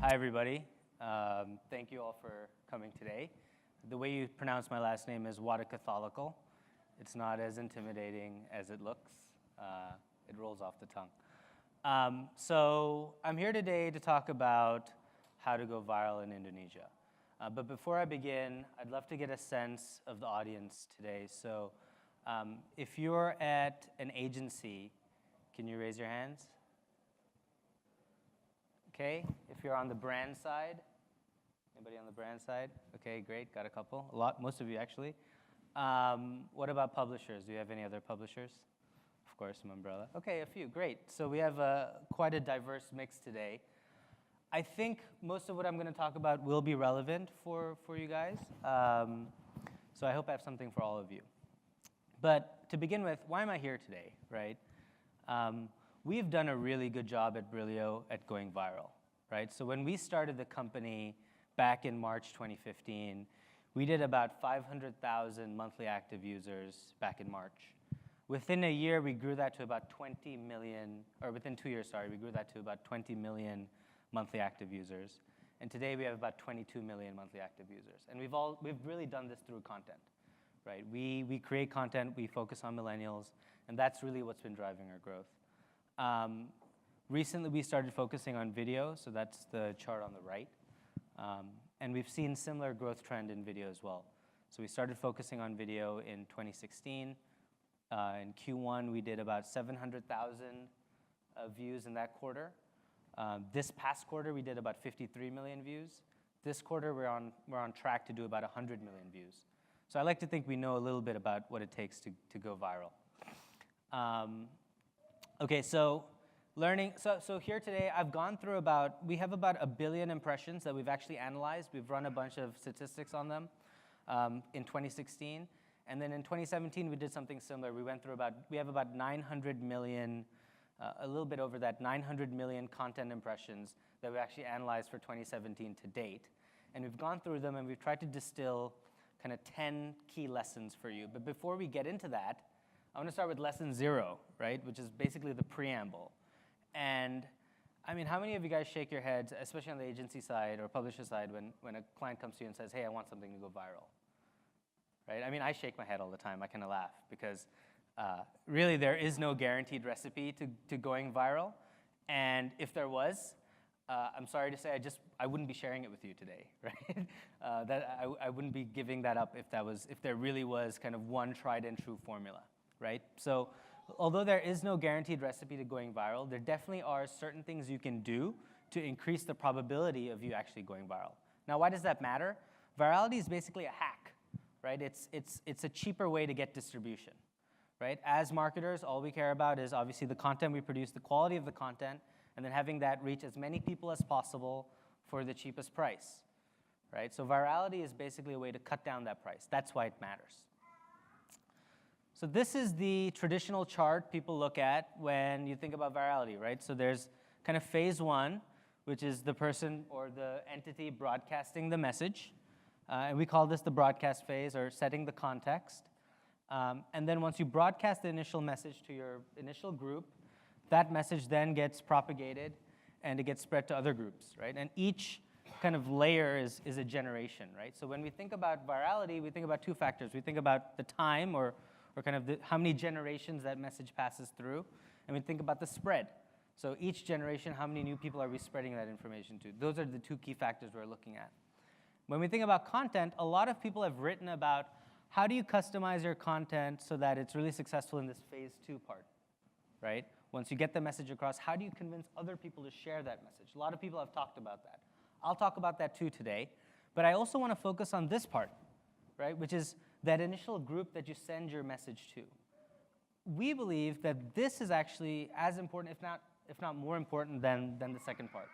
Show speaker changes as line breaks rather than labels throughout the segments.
Hi, everybody. Thank you all for coming today. The way you pronounce my last name is Wadacatholical. It's not as intimidating as it looks. It rolls off the tongue. So I'm here today to talk about how to go viral in Indonesia. But before I begin, I'd love to get a sense of the audience today. So if you're at an agency, can you raise your hands? Okay, if you're on the brand side, anybody on the brand side? Okay, great, got a couple, a lot, most of you actually. What about publishers? Do you have any other publishers? Of course, some umbrella. Okay, a few, great. So we have quite a diverse mix today. I think most of what I'm gonna talk about will be relevant for you guys. So I hope I have something for all of you. But to begin with, why am I here today, right? We've done a really good job at Brilio at going viral, right? So when we started the company back in March 2015, we did about 500,000 monthly active users back in March. Within a year, we grew that to about 20 million, or within 2 years, sorry, we grew that to about 20 million monthly active users. And today we have about 22 million monthly active users. And we've really done this through content, right? We create content, we focus on millennials, and that's really what's been driving our growth. Recently, we started focusing on video, so that's the chart on the right. And we've seen similar growth trend in video as well. So we started focusing on video in 2016. In Q1, we did about 700,000 views in that quarter. This past quarter, we did about 53 million views. This quarter, we're on track to do about 100 million views. So I like to think we know a little bit about what it takes to go viral. Okay, so here today, I've gone through we have about 1 billion impressions that we've actually analyzed. We've run a bunch of statistics on them in 2016. And then in 2017, we did something similar. We have about 900 million, a little bit over that, 900 million content impressions that we actually analyzed for 2017 to date. And we've gone through them and we've tried to distill kind of 10 key lessons for you. But before we get into that, I want to start with lesson 0, right, which is basically the preamble. And I mean, how many of you guys shake your heads, especially on the agency side or publisher side, when a client comes to you and says, hey, I want something to go viral, right? I mean, I shake my head all the time. I kind of laugh because really there is no guaranteed recipe to going viral. And if there was, I'm sorry to say, I wouldn't be sharing it with you today, right? I wouldn't be giving that up if there really was kind of one tried and true formula. Right? So although there is no guaranteed recipe to going viral, there definitely are certain things you can do to increase the probability of you actually going viral. Now, why does that matter? Virality is basically a hack, right? It's a cheaper way to get distribution, right? As marketers, all we care about is obviously the content we produce, the quality of the content, and then having that reach as many people as possible for the cheapest price, right? So virality is basically a way to cut down that price. That's why it matters. So this is the traditional chart people look at when you think about virality, right? So there's kind of phase 1, which is the person or the entity broadcasting the message. And we call this the broadcast phase or setting the context. And then once you broadcast the initial message to your initial group, that message then gets propagated and it gets spread to other groups, right? And each kind of layer is a generation, right? So when we think about virality, we think about 2 factors. We think about the time or kind of how many generations that message passes through, and we think about the spread. So each generation, how many new people are we spreading that information to? Those are the 2 key factors we're looking at. When we think about content, a lot of people have written about how do you customize your content so that it's really successful in this phase 2 part, right? Once you get the message across, how do you convince other people to share that message? A lot of people have talked about that. I'll talk about that too today, but I also want to focus on this part, right, which is that initial group that you send your message to. We believe that this is actually as important, if not more important than the second part.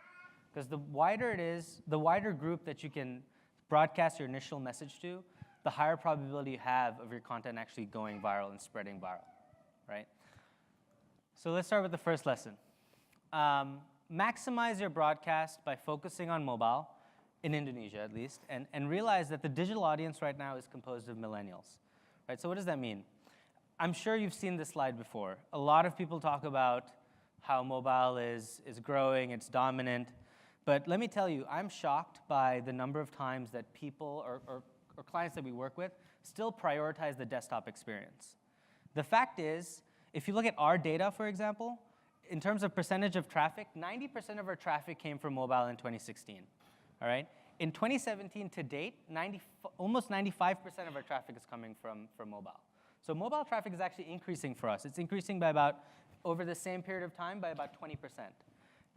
Because the wider it is, the wider group that you can broadcast your initial message to, the higher probability you have of your content actually going viral and spreading viral, right? So let's start with the first lesson. Maximize your broadcast by focusing on mobile, in Indonesia at least, and realize that the digital audience right now is composed of millennials, right? So what does that mean? I'm sure you've seen this slide before. A lot of people talk about how mobile is growing, it's dominant. But let me tell you, I'm shocked by the number of times that people or clients that we work with still prioritize the desktop experience. The fact is, if you look at our data, for example, in terms of percentage of traffic, 90% of our traffic came from mobile in 2016, all right? In 2017 to date, almost 95% of our traffic is coming from mobile. So mobile traffic is actually increasing for us. It's increasing by about, over the same period of time, by about 20%.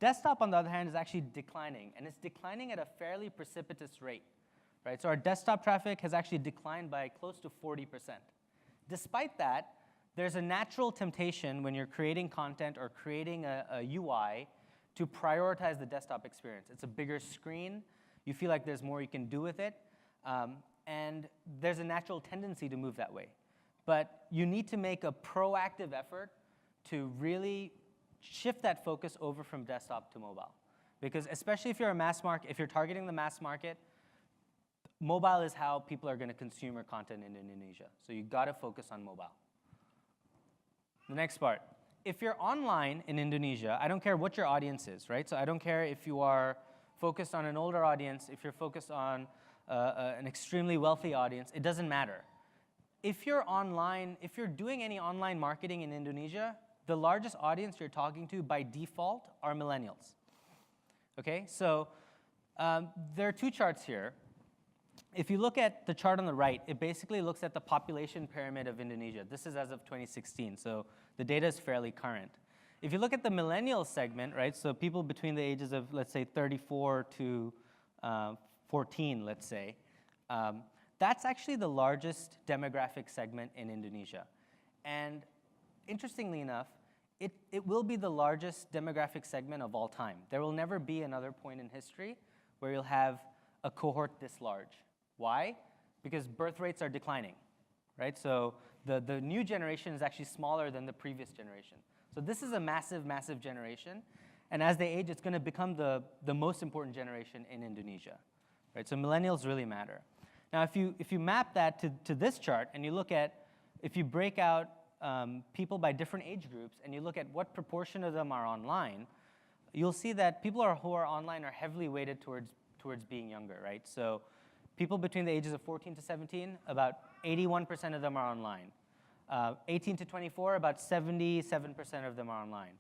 Desktop, on the other hand, is actually declining, and it's declining at a fairly precipitous rate, right? So our desktop traffic has actually declined by close to 40%. Despite that, there's a natural temptation when you're creating content or creating a UI to prioritize the desktop experience. It's a bigger screen. You feel like there's more you can do with it. And there's a natural tendency to move that way. But you need to make a proactive effort to really shift that focus over from desktop to mobile. Because especially if you're a mass market, if you're targeting the mass market, mobile is how people are going to consume your content in Indonesia. So you've got to focus on mobile. The next part. If you're online in Indonesia, I don't care what your audience is, right? So I don't care if you are focused on an older audience, if you're focused on an extremely wealthy audience, it doesn't matter. If you're online, if you're doing any online marketing in Indonesia, the largest audience you're talking to by default are millennials. Okay, so there are two charts here. If you look at the chart on the right, it basically looks at the population pyramid of Indonesia. This is as of 2016, so the data is fairly current. If you look at the millennial segment, right, so people between the ages of, let's say, 34 to 14, let's say, that's actually the largest demographic segment in Indonesia. And interestingly enough, it will be the largest demographic segment of all time. There will never be another point in history where you'll have a cohort this large. Why? Because birth rates are declining, right? So the new generation is actually smaller than the previous generation. So this is a massive, massive generation. And as they age, it's going to become the most important generation in Indonesia, right? So millennials really matter. Now, if you map that to this chart and you look at, if you break out people by different age groups and you look at what proportion of them are online, you'll see that people who are online are heavily weighted towards being younger, right? So people between the ages of 14 to 17, about 81% of them are online. 18 to 24, about 77% of them are online.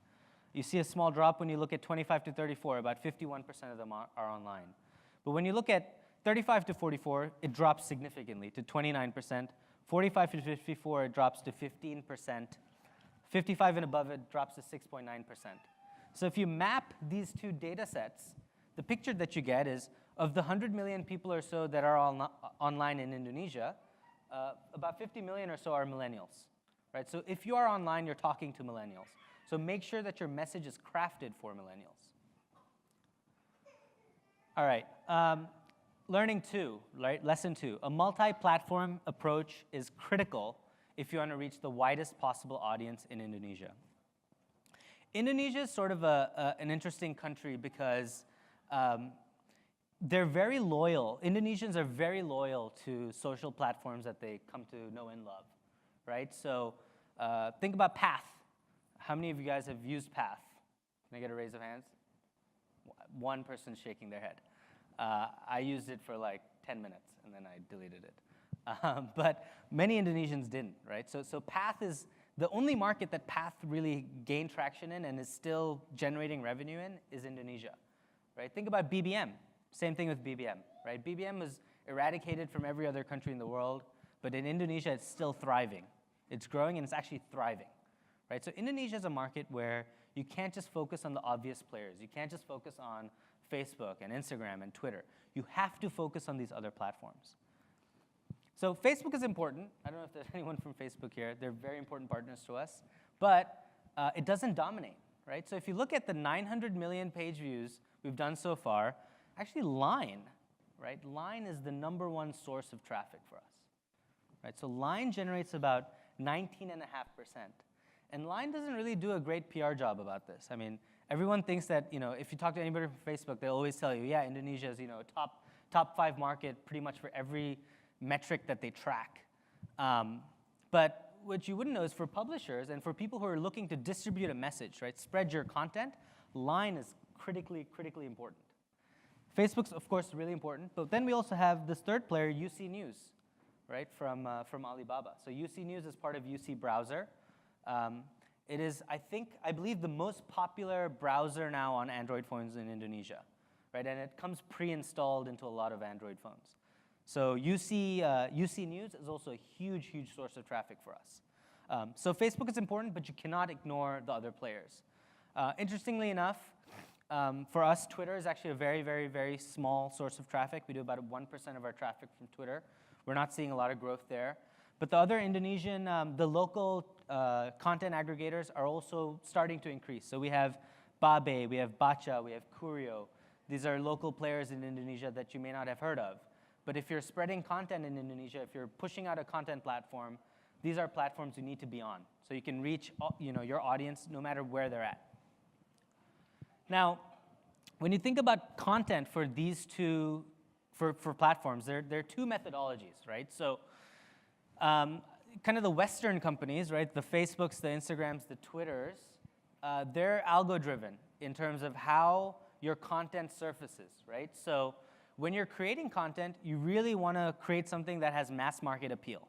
You see a small drop when you look at 25 to 34, about 51% of them are online. But when you look at 35 to 44, it drops significantly to 29%. 45 to 54, it drops to 15%. 55 and above, it drops to 6.9%. So if you map these two data sets, the picture that you get is of the 100 million people or so that are online in Indonesia, about 50 million or so are millennials, right? So if you are online, you're talking to millennials. So make sure that your message is crafted for millennials. All right, learning two, right? Lesson two, a multi-platform approach is critical if you want to reach the widest possible audience in Indonesia. Indonesia is sort of an interesting country because they're very loyal. Indonesians are very loyal to social platforms that they come to know and love, right? So think about Path. How many of you guys have used Path? Can I get a raise of hands? One person shaking their head. I used it for like 10 minutes, and then I deleted it. But many Indonesians didn't, right? So Path is the only market that Path really gained traction in and is still generating revenue in is Indonesia, right? Think about BBM. Same thing with BBM, right? BBM was eradicated from every other country in the world, but in Indonesia, it's still thriving. It's growing, and it's actually thriving, right? So Indonesia is a market where you can't just focus on the obvious players. You can't just focus on Facebook and Instagram and Twitter. You have to focus on these other platforms. So Facebook is important. I don't know if there's anyone from Facebook here. They're very important partners to us. But it doesn't dominate, right? So if you look at the 900 million page views we've done so far, actually Line, right? Line is the #1 source of traffic for us, right? So Line generates about 19.5%. And Line doesn't really do a great PR job about this. I mean, everyone thinks that, if you talk to anybody from Facebook, they'll always tell you, yeah, Indonesia is, a top 5 market pretty much for every metric that they track. But what you wouldn't know is for publishers and for people who are looking to distribute a message, right, spread your content, Line is critically important. Facebook's, of course, really important, but then we also have this third player, UC News, right, from Alibaba. So UC News is part of UC Browser. It is, I believe, the most popular browser now on Android phones in Indonesia, right? And it comes pre-installed into a lot of Android phones. So UC News is also a huge, huge source of traffic for us. So Facebook is important, but you cannot ignore the other players. Interestingly enough, for us, Twitter is actually a very, very, very small source of traffic. We do about 1% of our traffic from Twitter. We're not seeing a lot of growth there. But the other Indonesian, the local content aggregators are also starting to increase. So we have Babe, we have Baca, we have Kurio. These are local players in Indonesia that you may not have heard of. But if you're spreading content in Indonesia, if you're pushing out a content platform, these are platforms you need to be on. So you can reach your audience no matter where they're at. Now, when you think about content for these two, for platforms, there are two methodologies, right? So kind of the Western companies, right, the Facebooks, the Instagrams, the Twitters, they're algo-driven in terms of how your content surfaces, right? So when you're creating content, you really want to create something that has mass market appeal.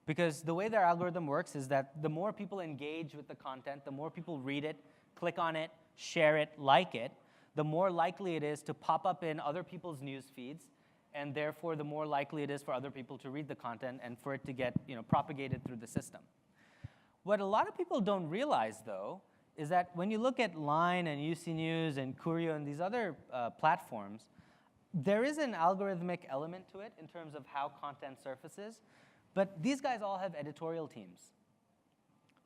Because the way their algorithm works is that the more people engage with the content, the more people read it, click on it, share it, like it, the more likely it is to pop up in other people's news feeds, and therefore the more likely it is for other people to read the content and for it to get propagated through the system. What a lot of people don't realize, though, is that when you look at Line and UC News and Kurio and these other platforms, there is an algorithmic element to it in terms of how content surfaces, but these guys all have editorial teams,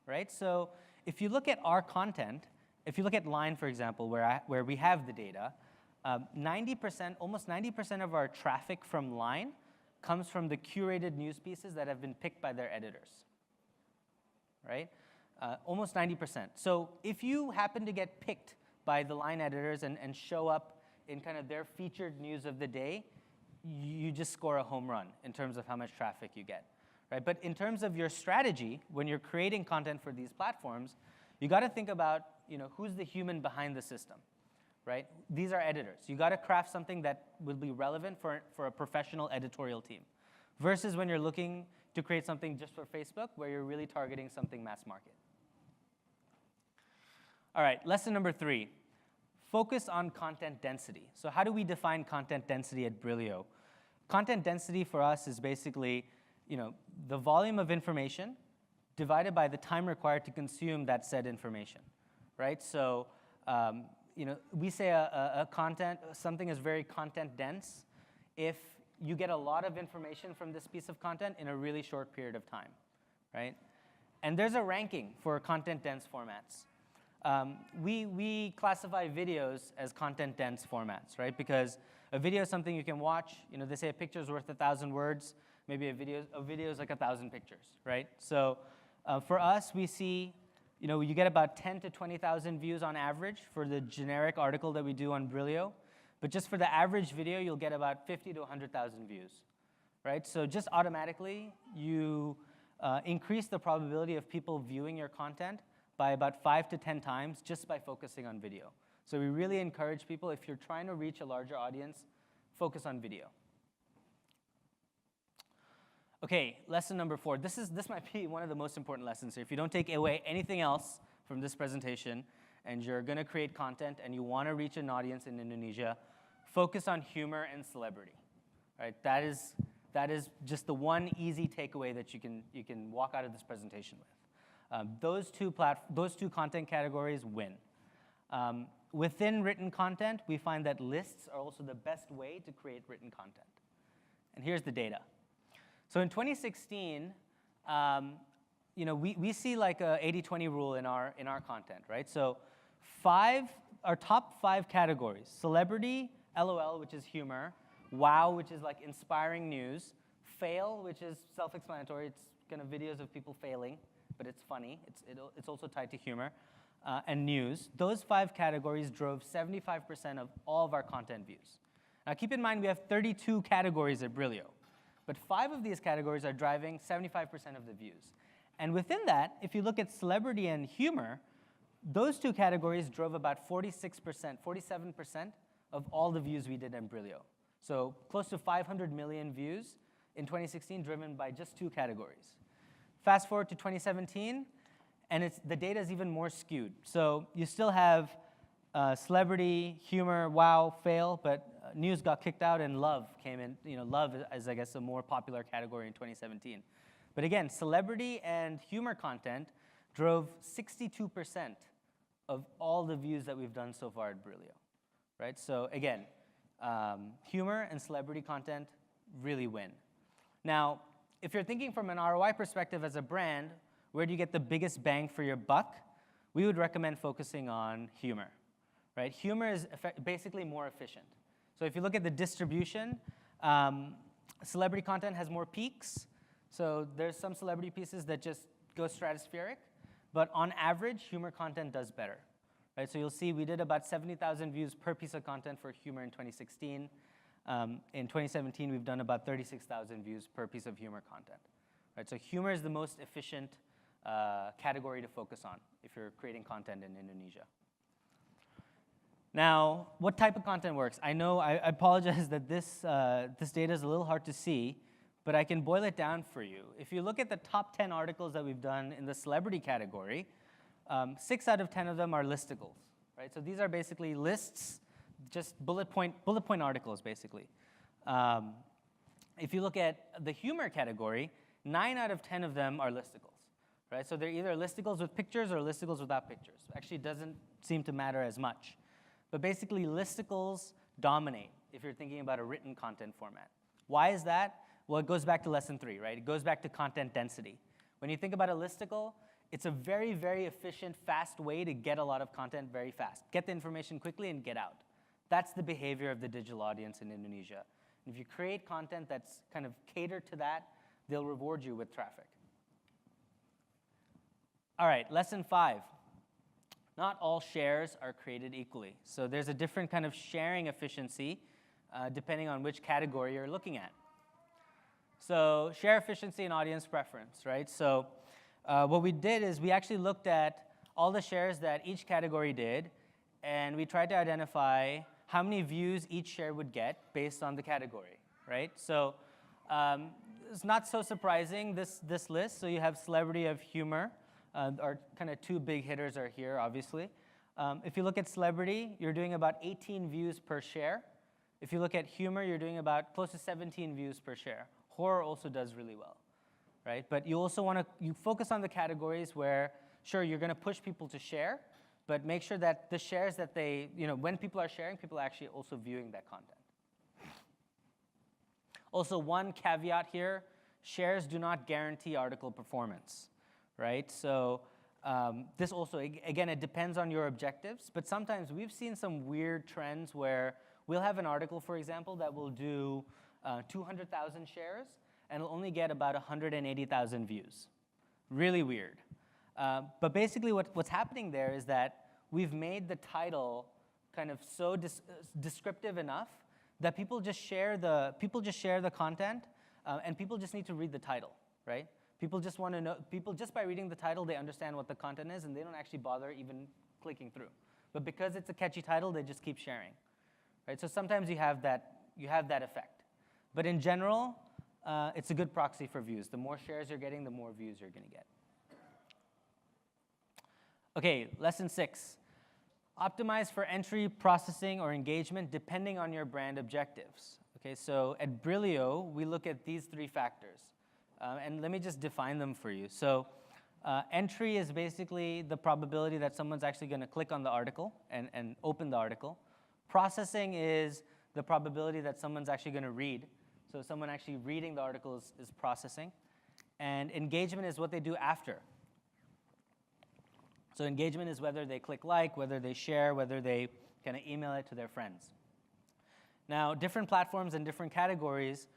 right? So if you look at our content, if you look at Line, for example, where we have the data, 90%, almost 90% of our traffic from Line comes from the curated news pieces that have been picked by their editors, right? Almost 90%. So if you happen to get picked by the Line editors and show up in kind of their featured news of the day, you just score a home run in terms of how much traffic you get, right? But in terms of your strategy, when you're creating content for these platforms, you got to think about who's the human behind the system, right? These are editors. You got to craft something that will be relevant for a professional editorial team, versus when you're looking to create something just for Facebook, where you're really targeting something mass market. All right, lesson number 3, focus on content density. So how do we define content density at Brilio? Content density for us is basically the volume of information divided by the time required to consume that said information, right? So we say something is very content dense if you get a lot of information from this piece of content in a really short period of time, right? And there's a ranking for content dense formats. We classify videos as content dense formats, right? Because a video is something you can watch. They say a picture is worth 1,000 words. Maybe a video is like 1,000 pictures, right? So for us, we see you get about 10 to 20,000 views on average for the generic article that we do on Brilio. But just for the average video, you'll get about 50 to 100,000 views, right? So just automatically, you increase the probability of people viewing your content by about 5 to 10 times just by focusing on video. So we really encourage people, if you're trying to reach a larger audience, focus on video. Okay, lesson number 4. This might be one of the most important lessons here. If you don't take away anything else from this presentation, and you're going to create content and you want to reach an audience in Indonesia, focus on humor and celebrity. Right? That is just the one easy takeaway that you can walk out of this presentation with. Those two content categories win. Within written content, we find that lists are also the best way to create written content. And here's the data. So in 2016, we see like a 80-20 rule in our content, right? So our top 5 categories: celebrity, LOL, which is humor; wow, which is like inspiring news; fail, which is self-explanatory. It's kind of videos of people failing, but it's funny. It's also tied to humor, and news. Those 5 categories drove 75% of all of our content views. Now keep in mind we have 32 categories at Brilio. But 5 of these categories are driving 75% of the views. And within that, if you look at celebrity and humor, those 2 categories drove about 46%, 47% of all the views we did in Brilio. So close to 500 million views in 2016, driven by just 2 categories. Fast forward to 2017, and the data is even more skewed. So you still have celebrity, humor, wow, fail, but news got kicked out and love came in. Love is, I guess, a more popular category in 2017. But again, celebrity and humor content drove 62% of all the views that we've done so far at Brilio, right? So again, humor and celebrity content really win. Now, if you're thinking from an ROI perspective as a brand, where do you get the biggest bang for your buck? We would recommend focusing on humor, right? Humor is basically more efficient. So if you look at the distribution, celebrity content has more peaks. So there's some celebrity pieces that just go stratospheric. But on average, humor content does better, right? So you'll see we did about 70,000 views per piece of content for humor in 2016. In 2017, we've done about 36,000 views per piece of humor content, right? So humor is the most efficient category to focus on if you're creating content in Indonesia. Now, what type of content works? I know, I apologize that this data is a little hard to see, but I can boil it down for you. If you look at the top 10 articles that we've done in the celebrity category, 6 out of 10 of them are listicles, right? So these are basically lists, just bullet point articles, basically. If you look at the humor category, 9 out of 10 of them are listicles, right? So they're either listicles with pictures or listicles without pictures. Actually, it doesn't seem to matter as much. But basically, listicles dominate if you're thinking about a written content format. Why is that? Well, it goes back to lesson 3, right? It goes back to content density. When you think about a listicle, it's a very, very efficient, fast way to get a lot of content very fast. Get the information quickly and get out. That's the behavior of the digital audience in Indonesia. And if you create content that's kind of catered to that, they'll reward you with traffic. All right, lesson 5. Not all shares are created equally. So there's a different kind of sharing efficiency depending on which category you're looking at. So share efficiency and audience preference, right? So what we did is we actually looked at all the shares that each category did, and we tried to identify how many views each share would get based on the category, right? So it's not so surprising, this list. So you have celebrity of humor. Our kind of 2 big hitters are here, obviously. If you look at celebrity, you're doing about 18 views per share. If you look at humor, you're doing about close to 17 views per share. Horror also does really well, right? But you also want to focus on the categories where, sure, you're going to push people to share, but make sure that the shares that they, when people are sharing, people are actually also viewing that content. Also, one caveat here, shares do not guarantee article performance, right? So this also, again, it depends on your objectives, but sometimes we've seen some weird trends where we'll have an article, for example, that will do 200,000 shares, and it'll only get about 180,000 views. Really weird. But basically what's happening there is that we've made the title kind of so descriptive enough that people just share the content, and people just need to read the title, right? People just want to know, just by reading the title, they understand what the content is, and they don't actually bother even clicking through. But because it's a catchy title, they just keep sharing, right? So sometimes you have that effect. But in general, it's a good proxy for views. The more shares you're getting, the more views you're going to get. Okay, lesson 6. Optimize for entry, processing, or engagement depending on your brand objectives. Okay, so at Brilio, we look at these 3 factors. And let me just define them for you. So entry is basically the probability that someone's actually going to click on the article and open the article. Processing is the probability that someone's actually going to read. So someone actually reading the article is processing. And engagement is what they do after. So engagement is whether they click like, whether they share, whether they kind of email it to their friends. Now, different platforms and different categories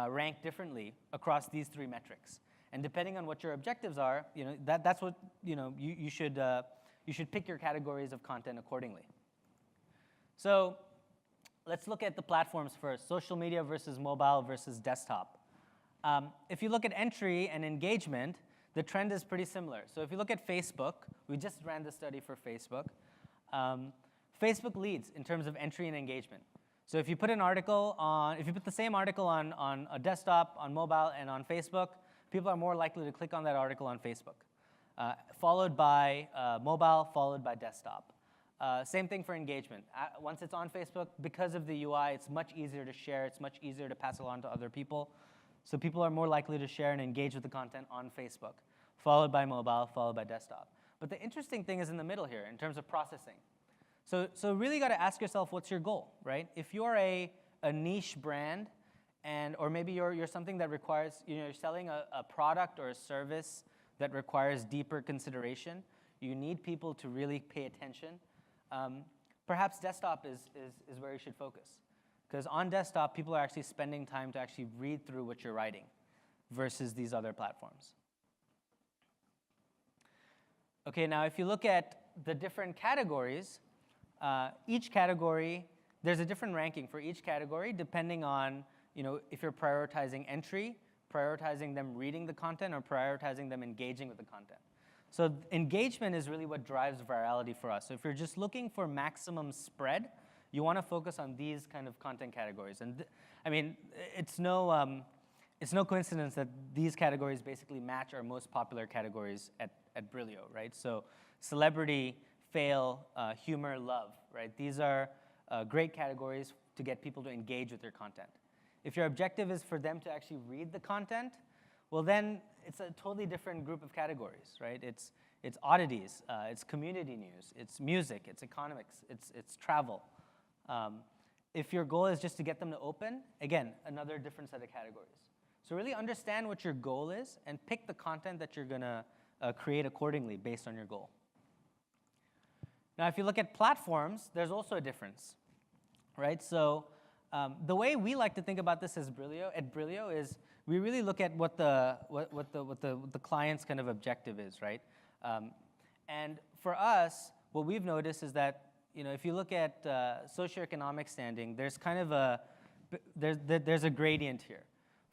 rank differently across these 3 metrics. And depending on what your objectives are, that's what you should pick your categories of content accordingly. So let's look at the platforms first, social media versus mobile versus desktop. If you look at entry and engagement, the trend is pretty similar. So if you look at Facebook, we just ran the study for Facebook. Facebook leads in terms of entry and engagement. So if you put if you put the same article on a desktop, on mobile, and on Facebook, people are more likely to click on that article on Facebook, followed by mobile, followed by desktop. Same thing for engagement. Once it's on Facebook, because of the UI, it's much easier to share. It's much easier to pass along to other people. So people are more likely to share and engage with the content on Facebook, followed by mobile, followed by desktop. But the interesting thing is in the middle here in terms of processing. So really got to ask yourself, what's your goal, right? If you're a niche brand, or maybe you're something that requires, you're selling a product or a service that requires deeper consideration, you need people to really pay attention. Perhaps desktop is where you should focus. Because on desktop, people are actually spending time to actually read through what you're writing versus these other platforms. Okay, now if you look at the different categories, each category, there's a different ranking for each category depending on if you're prioritizing entry, prioritizing them reading the content, or prioritizing them engaging with the content. So engagement is really what drives virality for us. So if you're just looking for maximum spread, you want to focus on these kind of content categories. And I mean, it's no coincidence that these categories basically match our most popular categories at Brilio, right? So celebrity, fail, humor, love, right? These are great categories to get people to engage with your content. If your objective is for them to actually read the content, well then it's a totally different group of categories, right? It's oddities, it's community news, it's music, it's economics, it's travel. If your goal is just to get them to open, again, another different set of categories. So really understand what your goal is and pick the content that you're going to create accordingly based on your goal. Now, if you look at platforms, there's also a difference, right? So the way we like to think about this at Brilio is we really look at what the client's kind of objective is, right? And for us, what we've noticed is that if you look at socioeconomic standing, there's kind of there's a gradient here.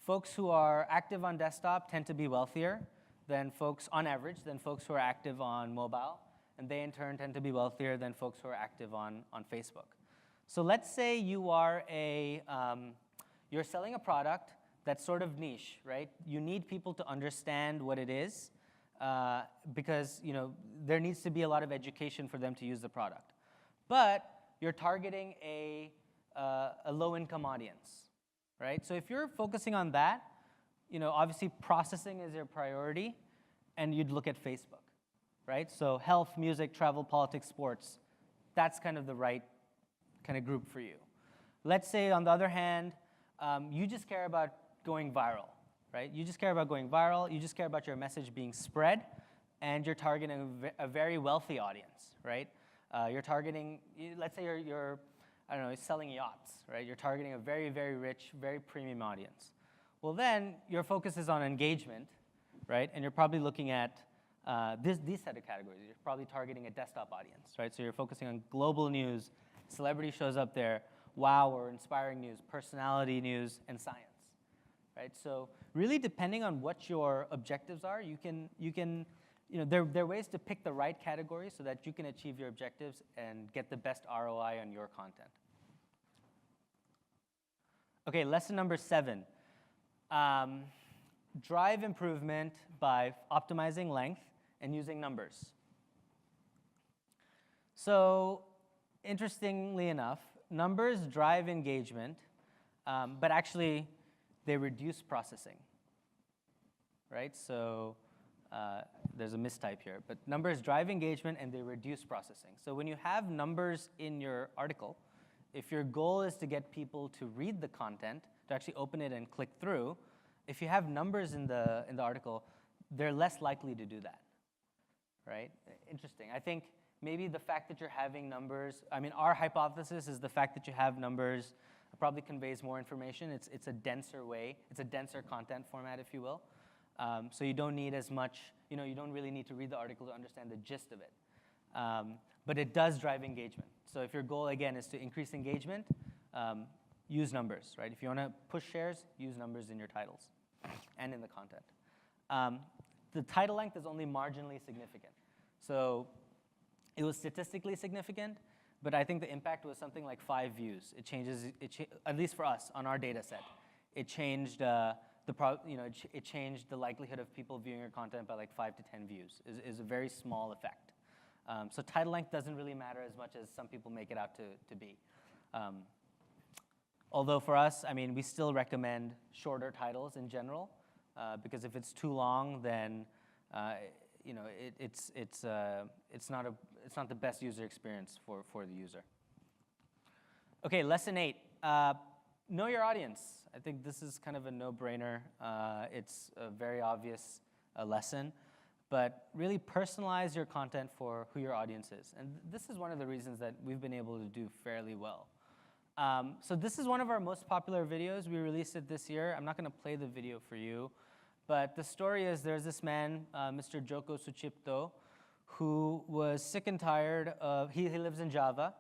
Folks who are active on desktop tend to be wealthier than folks, on average, than folks who are active on mobile. And they, in turn, tend to be wealthier than folks who are active on Facebook. So let's say you are you're selling a product that's sort of niche, right? You need people to understand what it is because there needs to be a lot of education for them to use the product. But you're targeting a low-income audience, right? So if you're focusing on that, obviously processing is your priority, and you'd look at Facebook, right? So health, music, travel, politics, sports, that's kind of the right kind of group for you. Let's say, on the other hand, you just care about going viral, right? You just care about going viral, you just care about your message being spread, and you're targeting a very wealthy audience, right? You're targeting, let's say you're I don't know, selling yachts, right? You're targeting a very, very rich, very premium audience. Well, then your focus is on engagement, right? And you're probably looking at these set of categories. You're probably targeting a desktop audience, right? So you're focusing on global news, celebrity shows up there, wow or inspiring news, personality news, and science, right? So really, depending on what your objectives are, there are ways to pick the right category so that you can achieve your objectives and get the best ROI on your content. Okay, lesson number 7. Drive improvement by optimizing length and using numbers. So, interestingly enough, numbers drive engagement, but actually they reduce processing, right? So there's a mistype here, but numbers drive engagement and they reduce processing. So when you have numbers in your article, if your goal is to get people to read the content, to actually open it and click through, if you have numbers in the article, they're less likely to do that, right? Interesting. I think maybe the fact that you're having numbers, I mean, our hypothesis is the fact that you have numbers probably conveys more information. It's a denser way. It's a denser content format, if you will. So you don't need as much, you don't really need to read the article to understand the gist of it. But it does drive engagement. So if your goal, again, is to increase engagement, use numbers, right? If you want to push shares, use numbers in your titles and in the content. The title length is only marginally significant. So it was statistically significant, but I think the impact was something like 5 views. At least for us on our data set, it changed it changed the likelihood of people viewing your content by like 5 to 10 views. Is a very small effect. So title length doesn't really matter as much as some people make it out to be. Although for us, I mean, we still recommend shorter titles in general, because if it's too long, then it's not the best user experience for the user. Okay, lesson 8. Know your audience. I think this is kind of a no-brainer. It's a very obvious lesson, but really personalize your content for who your audience is. And this is one of the reasons that we've been able to do fairly well. So this is one of our most popular videos. We released it this year. I'm not going to play the video for you, but the story is there's this man, Mr. Joko Sucipto, who was sick and tired of, he lives in Java,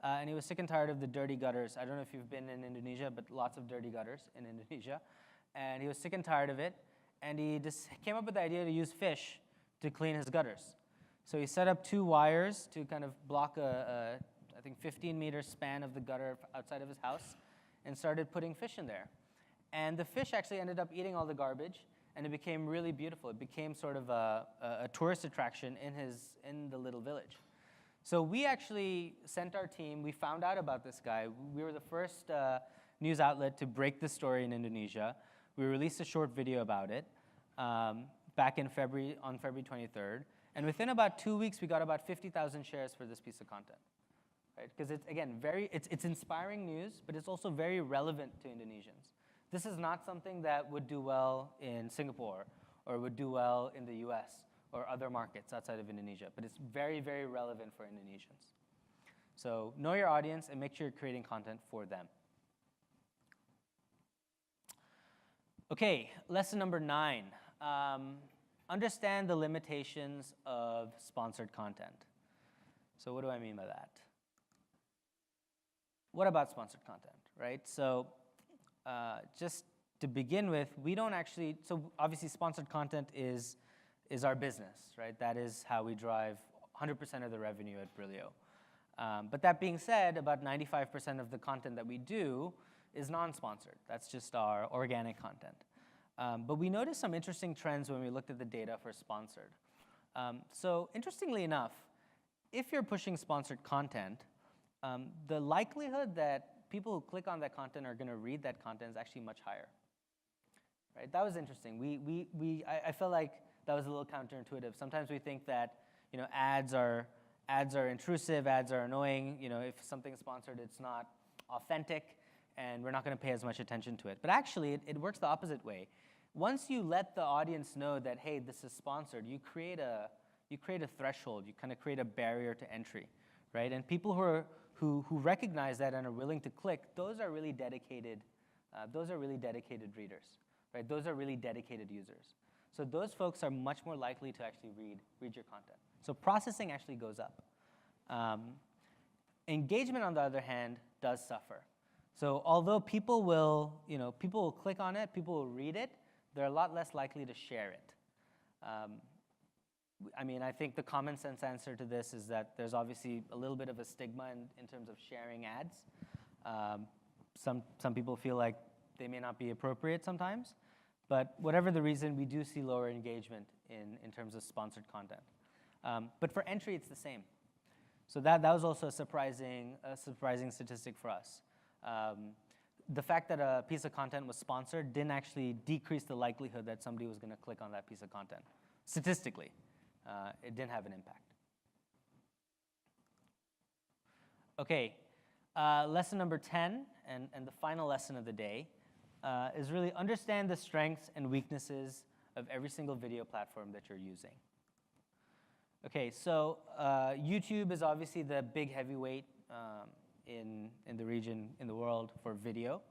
and he was sick and tired of the dirty gutters. I don't know if you've been in Indonesia, but lots of dirty gutters in Indonesia. And he was sick and tired of it, and he just came up with the idea to use fish to clean his gutters. So he set up 2 wires to kind of block I think 15-meter span of the gutter outside of his house, and started putting fish in there. And the fish actually ended up eating all the garbage, and it became really beautiful. It became sort of a tourist attraction in the little village. So we actually sent our team. We found out about this guy. We were the first news outlet to break this story in Indonesia. We released a short video about it back on February 23rd. And within about 2 weeks, we got about 50,000 shares for this piece of content. Right? Because it's, again, it's inspiring news, but it's also very relevant to Indonesians. This is not something that would do well in Singapore or would do well in the US or other markets outside of Indonesia, but it's very, very relevant for Indonesians. So know your audience and make sure you're creating content for them. Okay, lesson number 9. Understand the limitations of sponsored content. So what do I mean by that? What about sponsored content, right? So just to begin with, we don't actually, so obviously sponsored content is our business, right? That is how we drive 100% of the revenue at Brilio. But that being said, about 95% of the content that we do is non-sponsored. That's just our organic content. But we noticed some interesting trends when we looked at the data for sponsored. So interestingly enough, if you're pushing sponsored content, the likelihood that people who click on that content are going to read that content is actually much higher. Right? That was interesting. I felt like that was a little counterintuitive. Sometimes we think that ads are intrusive, ads are annoying. If something's sponsored, it's not authentic, and we're not going to pay as much attention to it. But actually, it works the opposite way. Once you let the audience know that, hey, this is sponsored, you create a threshold. You kind of create a barrier to entry, right? And people who recognize that and are willing to click, those are really dedicated. Those are really dedicated readers, right? Those are really dedicated users. So those folks are much more likely to actually read your content. So processing actually goes up. Engagement, on the other hand, does suffer. So although people will click on it, people will read it, they're a lot less likely to share it. I think the common sense answer to this is that there's obviously a little bit of a stigma in terms of sharing ads. Some people feel like they may not be appropriate sometimes. But whatever the reason, we do see lower engagement in terms of sponsored content. But for entry, it's the same. So that was also a surprising statistic for us. The fact that a piece of content was sponsored didn't actually decrease the likelihood that somebody was going to click on that piece of content. Statistically, it didn't have an impact. Okay, lesson number 10, and the final lesson of the day, is really understand the strengths and weaknesses of every single video platform that you're using. Okay, so YouTube is obviously the big heavyweight in the region, in the world for video.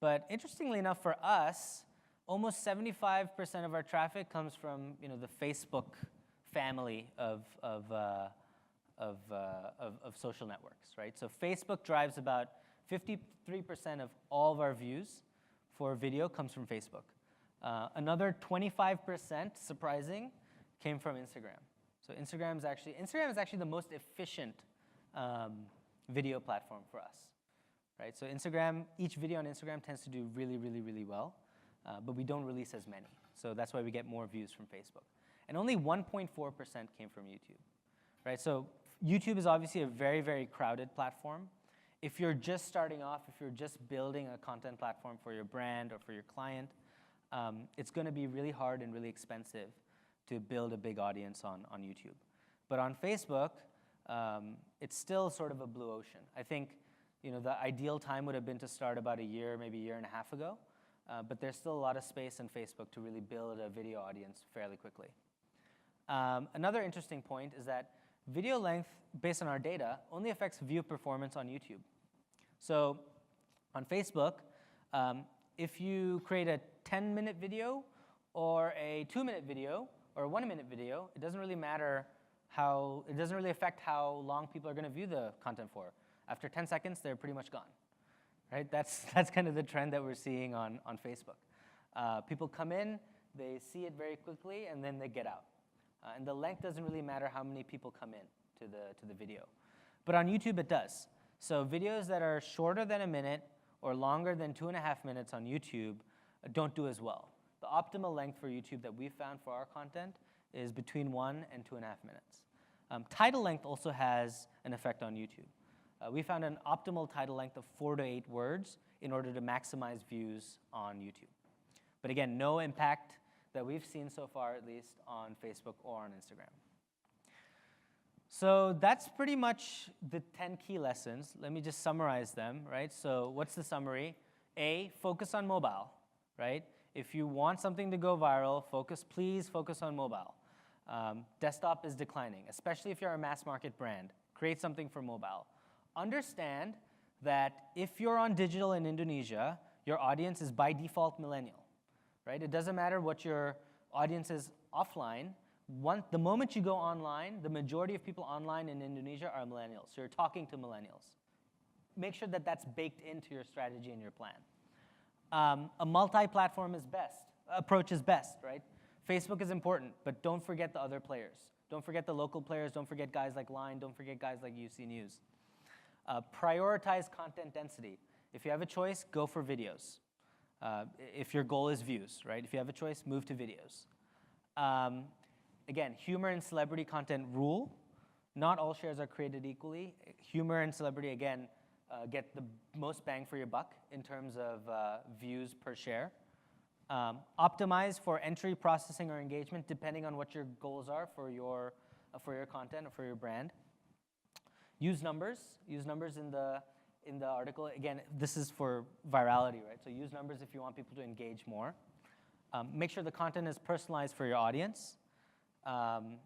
But interestingly enough, for us, almost 75% of our traffic comes from the Facebook family of social networks, right? So Facebook drives about 53% of all of our views for video comes from Facebook. Another 25%, surprising, came from Instagram. So Instagram is actually the most efficient video platform for us, right? So Instagram, each video on Instagram tends to do really, really, really well, but we don't release as many. So that's why we get more views from Facebook. And only 1.4% came from YouTube, right? So YouTube is obviously a very, very crowded platform. If you're just starting off, if you're just building a content platform for your brand or for your client, it's going to be really hard and really expensive to build a big audience on YouTube. But on Facebook, it's still sort of a blue ocean. I think the ideal time would have been to start about a year, maybe a year and a half ago. But there's still a lot of space on Facebook to really build a video audience fairly quickly. Another interesting point is that video length, based on our data, only affects view performance on YouTube. So on Facebook, if you create a 10-minute video or a 2-minute video or a 1-minute video, it doesn't really matter it doesn't really affect how long people are going to view the content for. After 10 seconds, they're pretty much gone. Right? That's kind of the trend that we're seeing on Facebook. People come in, they see it very quickly, and then they get out. And the length doesn't really matter how many people come in to the video. But on YouTube, it does. So videos that are shorter than a minute or longer than 2.5 minutes on YouTube don't do as well. The optimal length for YouTube that we've found for our content is between 1 and 2.5 minutes. Title length also has an effect on YouTube. We found an optimal title length of 4 to 8 words in order to maximize views on YouTube. But again, no impact that we've seen so far, at least, on Facebook or on Instagram. So that's pretty much the 10 key lessons. Let me just summarize them, right? So what's the summary? A, focus on mobile, right? If you want something to go viral, please focus on mobile. Desktop is declining, especially if you're a mass market brand. Create something for mobile. Understand that if you're on digital in Indonesia, your audience is by default millennial, right? It doesn't matter what your audience is offline. The moment you go online, the majority of people online in Indonesia are millennials. So you're talking to millennials. Make sure that that's baked into your strategy and your plan. A multi-platform approach is best, right? Facebook is important, but don't forget the other players. Don't forget the local players. Don't forget guys like Line. Don't forget guys like UC News. Prioritize content density. If you have a choice, go for videos. If your goal is views, right? If you have a choice, move to videos. Again, humor and celebrity content rule. Not all shares are created equally. Humor and celebrity, again, get the most bang for your buck in terms of views per share. Optimize for entry, processing, or engagement, depending on what your goals are for your content or for your brand. Use numbers. Use numbers in the article. Again, this is for virality, right? So use numbers if you want people to engage more. Make sure the content is personalized for your audience. Don't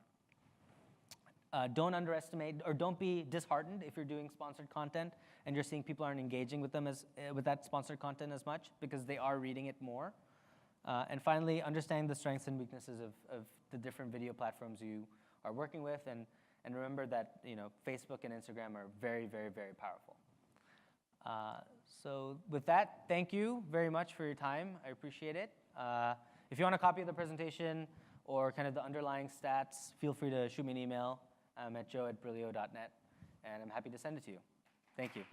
underestimate or don't be disheartened if you're doing sponsored content and you're seeing people aren't engaging with them with that sponsored content as much, because they are reading it more. And finally, understand the strengths and weaknesses of the different video platforms you are working with, and remember that Facebook and Instagram are very, very, very powerful. So with that, thank you very much for your time. I appreciate it. If you want a copy of the presentation or kind of the underlying stats, feel free to shoot me an email. I'm at joe@brilio.net, and I'm happy to send it to you. Thank you.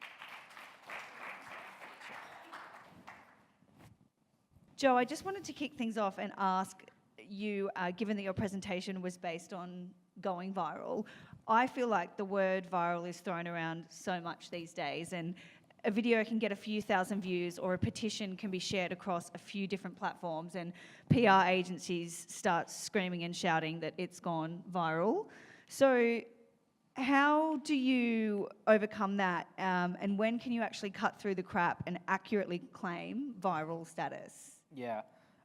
Joe, I just wanted to kick things off and ask you, given that your presentation was based on going viral, I feel like the word viral is thrown around so much these days, and a video can get a few thousand views, or a petition can be shared across a few different platforms, and PR agencies start screaming and shouting that it's gone viral. So how do you overcome that, and when can you actually cut through the crap and accurately claim viral status?
Yeah,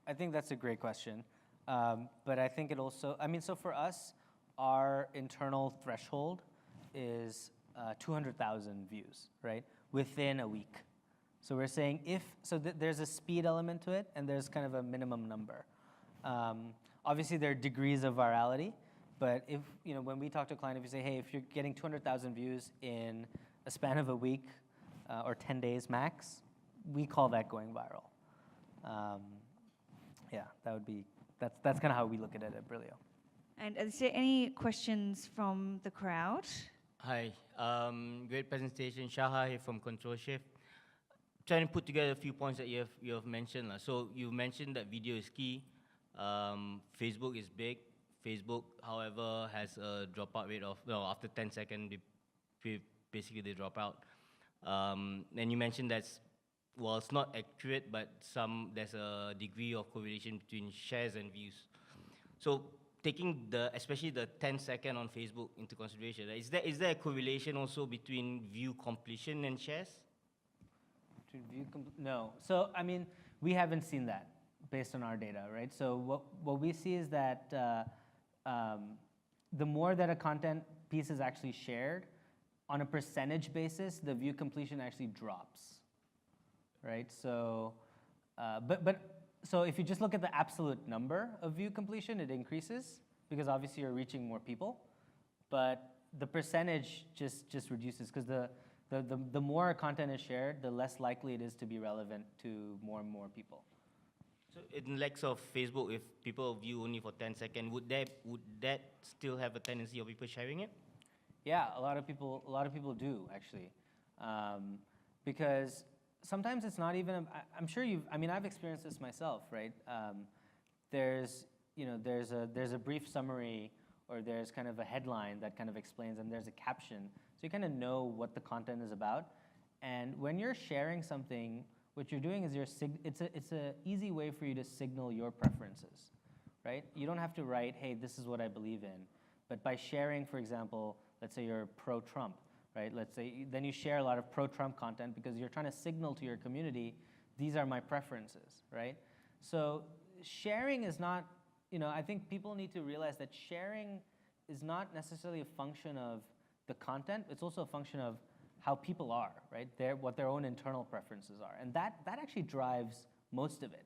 I think that's a great question. But I think it also, so for us, our internal threshold is 200,000 views, right, within a week. So we're saying there's a speed element to it, and there's kind of a minimum number. Obviously, there are degrees of virality, but if when we talk to a client, if you say, hey, if you're getting 200,000 views in a span of a week or 10 days max, we call that going viral. Yeah, that's kind of how we look at it at Brilio.
And is there any questions from the crowd?
Hi, great presentation. Shaha here from Control Shift. Trying to put together a few points that you have mentioned. So you mentioned that video is key. Facebook is big. Facebook, however, has a dropout rate of, well, after 10 seconds, basically they drop out. And you mentioned that's, well, it's not accurate, but there's a degree of correlation between shares and views. So taking especially the 10-second on Facebook into consideration, is there a correlation also between view completion and shares?
No. So, I mean, we haven't seen that based on our data, right? So what we see is that the more that a content piece is actually shared, on a percentage basis, the view completion actually drops, right? So, so if you just look at the absolute number of view completion, it increases because obviously you're reaching more people, but the percentage just reduces because the more content is shared, the less likely it is to be relevant to more and more people.
So in likes of Facebook, if people view only for 10 seconds, would that still have a tendency of people sharing it?
Yeah, a lot of people do actually, because sometimes it's not even. I'm sure I've experienced this myself, right? There's a brief summary or there's kind of a headline that kind of explains, and there's a caption, so you kind of know what the content is about. And when you're sharing something, what you're doing is it's a easy way for you to signal your preferences, right? You don't have to write, hey, this is what I believe in, but by sharing, for example, let's say you're pro-Trump, right? Let's say then you share a lot of pro-Trump content because you're trying to signal to your community, these are my preferences, right? So sharing is not, I think people need to realize that sharing is not necessarily a function of the content, it's also a function of how people are, right? What their own internal preferences are. And that actually drives most of it.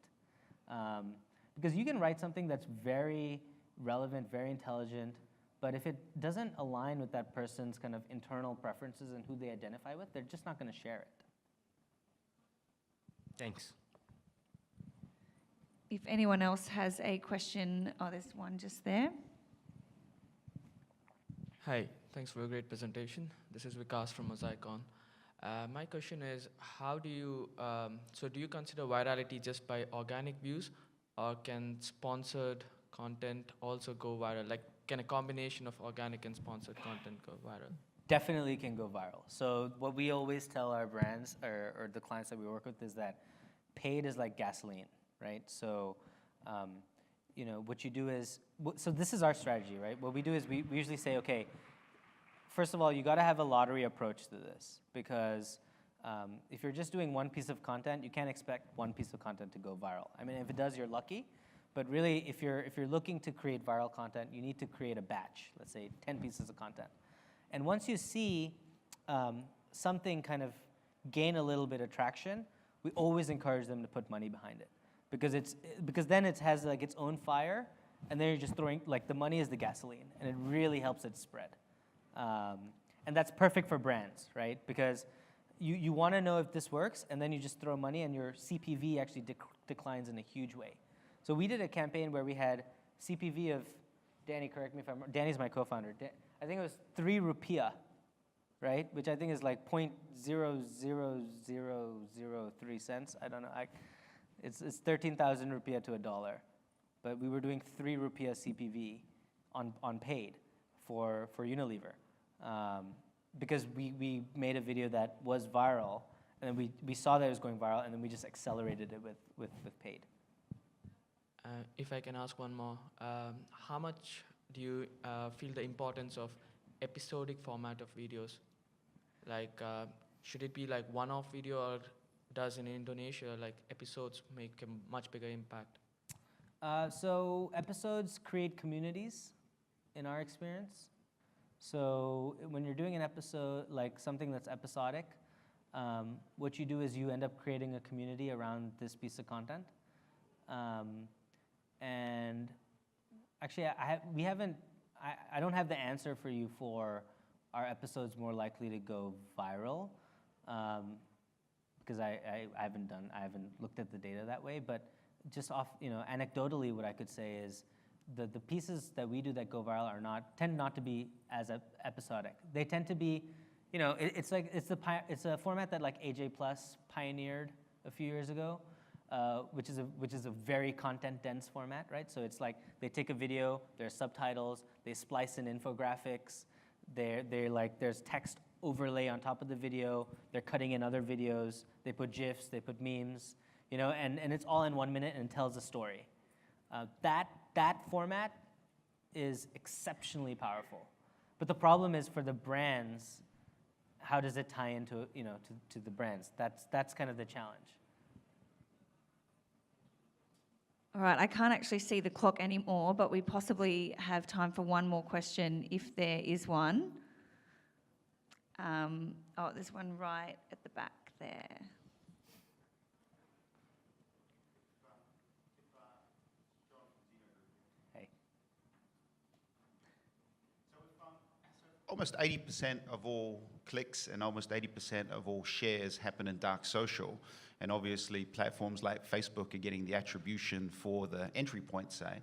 Because you can write something that's very relevant, very intelligent, but if it doesn't align with that person's kind of internal preferences and who they identify with, they're just not going to share it.
Thanks.
If anyone else has a question, there's one just there.
Hi, thanks for a great presentation. This is Vikas from Mosaicon. My question is, how do you, do you consider virality just by organic views, or can sponsored content also go viral? Like, can a combination of organic and sponsored content go viral?
Definitely can go viral. So what we always tell our brands or the clients that we work with is that paid is like gasoline, right? So, what you do is, so this is our strategy, right? What we do is we usually say, okay, first of all, you got to have a lottery approach to this because if you're just doing one piece of content, you can't expect one piece of content to go viral. I mean, if it does, you're lucky. But really, if you're looking to create viral content, you need to create a batch, let's say 10 pieces of content. And once you see something kind of gain a little bit of traction, we always encourage them to put money behind it. Because then it has like its own fire, and then you're just throwing, like the money is the gasoline, and it really helps it spread. And that's perfect for brands, right? Because you want to know if this works, and then you just throw money, and your CPV actually declines in a huge way. So we did a campaign where we had CPV of, Danny, correct me if I'm wrong, Danny's my co-founder. I think it was 3 rupiah, right? Which I think is like 0.00003 cents. I don't know. It's 13,000 rupiah to $1. But we were doing 3 rupiah CPV on paid for Unilever. Because we made a video that was viral, and then we saw that it was going viral, and then we just accelerated it with paid.
If I can ask one more, how much do you feel the importance of episodic format of videos? Like, should it be like one-off video, or does in Indonesia, like episodes make a much bigger impact?
So episodes create communities, in our experience. So when you're doing an episode, like something that's episodic, what you do is you end up creating a community around this piece of content. And actually, I don't have the answer for you for are episodes more likely to go viral, because I haven't looked at the data that way. But just anecdotally, what I could say is the pieces that we do that go viral tend not to be as episodic. They tend to be, it's a format that like AJ Plus pioneered a few years ago, which is a very content dense format, right? So it's like they take a video, there's subtitles, they splice in infographics, there's text overlay on top of the video, they're cutting in other videos, they put GIFs, they put memes, and it's all in 1 minute and tells a story. That format is exceptionally powerful. But the problem is for the brands, how does it tie into, to the brands? That's kind of the challenge.
All right, I can't actually see the clock anymore, but we possibly have time for one more question if there is one. There's one right at the back there.
Hey.
Almost 80% of all clicks and almost 80% of all shares happen in dark social. And obviously platforms like Facebook are getting the attribution for the entry point, say.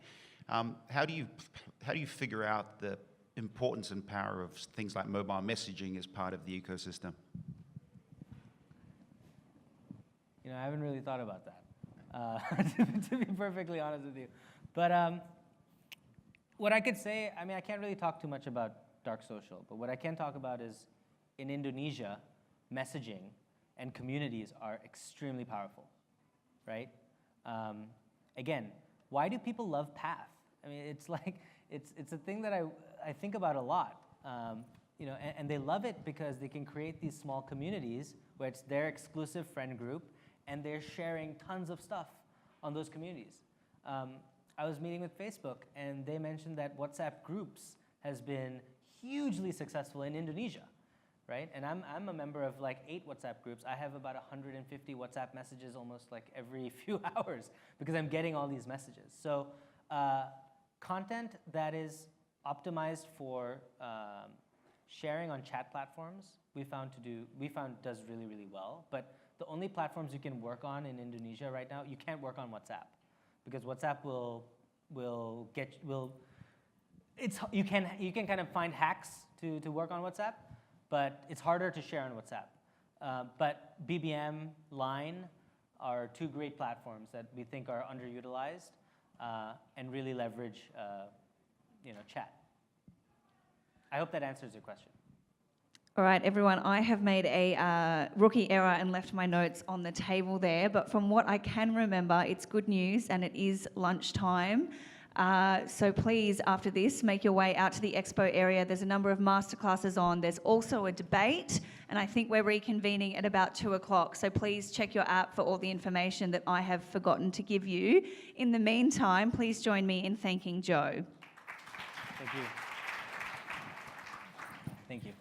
How do you figure out the importance and power of things like mobile messaging as part of the ecosystem?
I haven't really thought about that, to be perfectly honest with you. But what I could say, I can't really talk too much about dark social, but what I can talk about is in Indonesia, messaging and communities are extremely powerful, right? Again, why do people love Path? It's like, it's a thing that I think about a lot. And they love it because they can create these small communities where it's their exclusive friend group and they're sharing tons of stuff on those communities. I was meeting with Facebook and they mentioned that WhatsApp groups has been hugely successful in Indonesia, right? And I'm a member of like 8 WhatsApp groups. I have about 150 WhatsApp messages almost like every few hours because I'm getting all these messages. So content that is optimized for sharing on chat platforms, we found does really, really well. But the only platforms you can work on in Indonesia right now, you can't work on WhatsApp because WhatsApp you can kind of find hacks to work on WhatsApp, but it's harder to share on WhatsApp. But BBM, Line are 2 great platforms that we think are underutilized and really leverage chat. I hope that answers your question.
All right, everyone, I have made a rookie error and left my notes on the table there, but from what I can remember, it's good news and it is lunchtime. So please, after this, make your way out to the expo area. There's a number of masterclasses on. There's also a debate, and I think we're reconvening at about 2 o'clock. So please check your app for all the information that I have forgotten to give you. In the meantime, please join me in thanking Joe.
Thank you. Thank you.